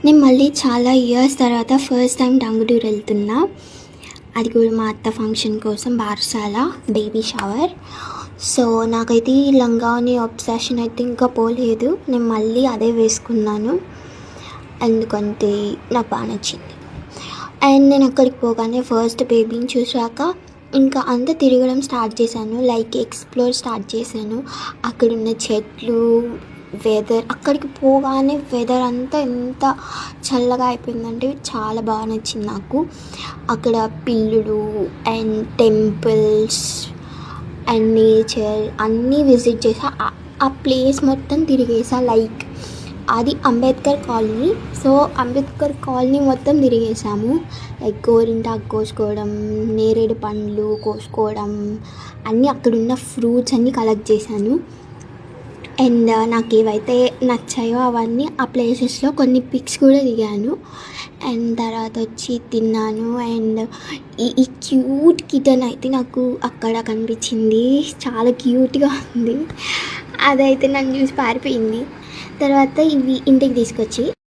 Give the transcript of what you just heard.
నేను మళ్ళీ చాలా ఇయర్స్ తర్వాత ఫస్ట్ టైం టంగుటూరు వెళ్తున్నా. అది కూడా మా అత్త ఫంక్షన్ కోసం బారసాల బేబీ షవర్. సో నాకైతే ఈ లంగాని అబ్సెషన్ అయితే ఇంకా పోలేదు. నేను మళ్ళీ అదే వేసుకున్నాను ఎందుకంటే నాకు బాగా నచ్చింది. అండ్ నేను అక్కడికి పోగానే ఫస్ట్ బేబీని చూసాక ఇంకా అంతా తిరగడం స్టార్ట్ చేశాను. లైక్ ఎక్స్ప్లోర్ స్టార్ట్ చేశాను. అక్కడున్న చెట్లు, వెదర్, అక్కడికి పోగానే వెదర్ అంతా ఎంత చల్లగా అయిపోయిందంటే చాలా బాగా నచ్చింది నాకు. అక్కడ పిల్లులు అండ్ టెంపుల్స్ అండ్ నేచర్ అన్నీ విజిట్ చేసా. ఆ ప్లేస్ మొత్తం తిరిగేసా. లైక్ అది Ambedkar colony. So Ambedkar colony మొత్తం తిరిగేసాము. లైక్ గోరింటాకు కోసుకోవడం, నేరేడు పండ్లు కోసుకోవడం, అన్నీ అక్కడున్న ఫ్రూట్స్ అన్నీ కలెక్ట్ చేశాను. అండ్ నాకు ఏవైతే నచ్చాయో అవన్నీ ఆ ప్లేసెస్లో కొన్ని పిక్స్ కూడా దిగాను. అండ్ తర్వాత వచ్చి తిన్నాను. అండ్ ఈ క్యూట్ కిటన్ అయితే నాకు అక్కడ కనిపించింది. చాలా క్యూట్గా ఉంది. అదైతే నన్ను చూసి పారిపోయింది. తర్వాత ఇవి ఇంటికి తీసుకొచ్చి